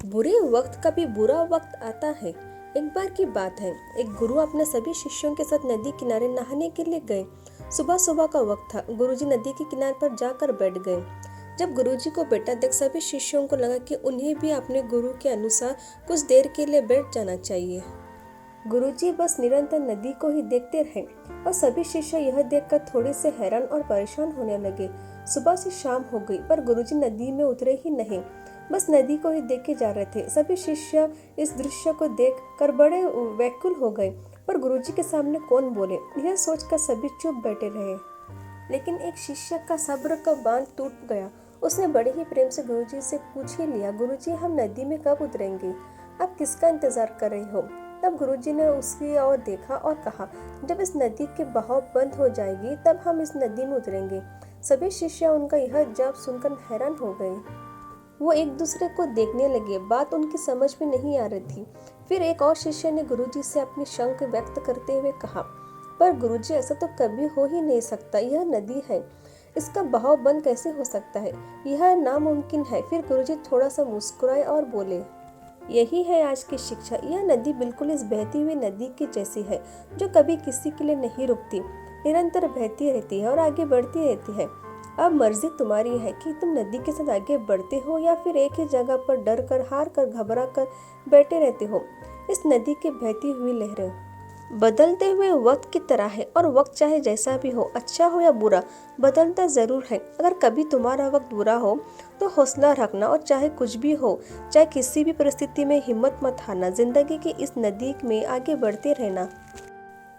बुरे वक्त का भी बुरा वक्त आता है। एक बार की बात है, एक गुरु अपने सभी शिष्यों के साथ नदी किनारे नहाने के लिए गए। सुबह सुबह का वक्त था। गुरुजी नदी के किनारे पर जाकर बैठ गए। जब गुरुजी को बेटा देख सभी शिष्यों को लगा कि उन्हें भी अपने गुरु के अनुसार कुछ देर के लिए बैठ जाना चाहिए। गुरुजी बस निरंतर नदी को ही देखते रहे और सभी शिष्य यह देखकर थोड़े से हैरान और परेशान होने लगे। सुबह से शाम हो गई पर गुरुजी नदी में उतरे ही नहीं, बस नदी को ही देखे जा रहे थे। सभी शिष्य इस दृश्य को देख कर बड़े व्याकुल हो गए, पर गुरुजी के सामने कौन बोले, यह सोचकर सभी चुप बैठे रहे। लेकिन एक शिष्य का सब्र का बांध टूट गया। उसने बड़े ही प्रेम से गुरुजी से पूछ ही लिया, गुरुजी हम नदी में कब उतरेंगे? आप किसका इंतजार कर रहे हो? तब गुरुजी ने उसकी ओर देखा और कहा, जब इस नदी के बहाव बंद हो जाएगी तब हम इस नदी में उतरेंगे। सभी शिष्य उनका यह जवाब सुनकर हैरान हो गए। वो एक दूसरे को देखने लगे। बात उनकी समझ में नहीं आ रही थी। फिर एक और शिष्य ने गुरुजी से अपनी शंका व्यक्त करते हुए कहा, पर गुरुजी ऐसा तो कभी हो ही नहीं सकता। यह नदी है, इसका बहाव बंद कैसे हो सकता है? यह नामुमकिन है। फिर गुरुजी थोड़ा सा मुस्कुराए और बोले, यही है आज की शिक्षा। यह नदी बिल्कुल इस बहती हुई नदी की जैसी है, जो कभी किसी के लिए नहीं रुकती, निरंतर बहती रहती है और आगे बढ़ती रहती है। अब मर्जी तुम्हारी है कि तुम नदी के साथ आगे बढ़ते हो या फिर एक ही जगह पर डर कर, हार कर, घबरा कर बैठे रहते हो। इस नदी की बहती हुई लहरें बदलते हुए वक्त की तरह है और वक्त चाहे जैसा भी हो, अच्छा हो या बुरा, बदलता जरूर है। अगर कभी तुम्हारा वक्त बुरा हो तो हौसला रखना और चाहे कुछ भी हो, चाहे किसी भी परिस्थिति में हिम्मत मत हारना। जिंदगी की इस नदी में आगे बढ़ते रहना,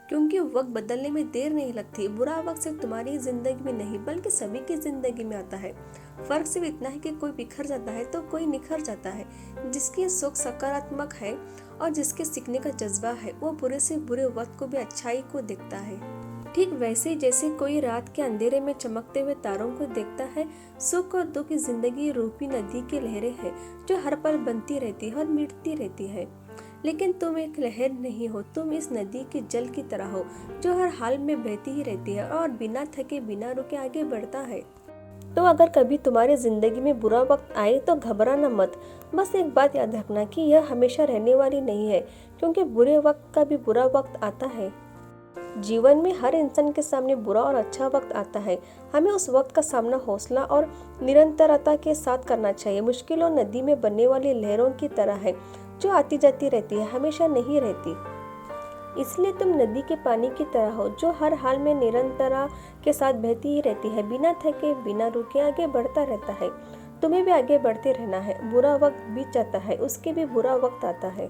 क्योंकि वक्त बदलने में देर नहीं लगती। बुरा वक्त सिर्फ तुम्हारी जिंदगी में नहीं बल्कि सभी की जिंदगी में आता है। फर्क सिर्फ इतना है कि कोई बिखर जाता है तो कोई निखर जाता है। जिसकी सोच सकारात्मक है और जिसके सीखने का जज्बा है, वो बुरे से बुरे वक्त को भी अच्छाई को देखता है। ठीक वैसे ही जैसे कोई रात के अंधेरे में चमकते हुए तारों को देखता है, सुख और दुख की जिंदगी रूपी नदी की लहरें हैं जो हर पल बनती रहती है और मिटती रहती है। लेकिन तुम एक लहर नहीं हो, तुम इस नदी के जल की तरह हो जो हर हाल में बहती ही रहती है और बिना थके बिना रुके आगे बढ़ता है। तो अगर कभी तुम्हारी जिंदगी में बुरा वक्त आए तो घबराना मत। बस एक बात याद रखना कि यह हमेशा रहने वाली नहीं है, क्योंकि बुरे वक्त का भी बुरा वक्त आता है। जीवन में हर इंसान के सामने बुरा और अच्छा वक्त आता है। हमें उस वक्त का सामना हौसला और निरंतरता के साथ करना चाहिए। मुश्किलों नदी में बनने वाली लहरों की तरह है जो आती जाती रहती है, हमेशा नहीं रहती। इसलिए तुम नदी के पानी की तरह हो जो हर हाल में निरंतरता के साथ बहती ही रहती है, बिना थके बिना रुके आगे बढ़ता रहता है। तुम्हें भी आगे बढ़ते रहना है। बुरा वक्त बीत जाता है, उसके भी बुरा वक्त आता है।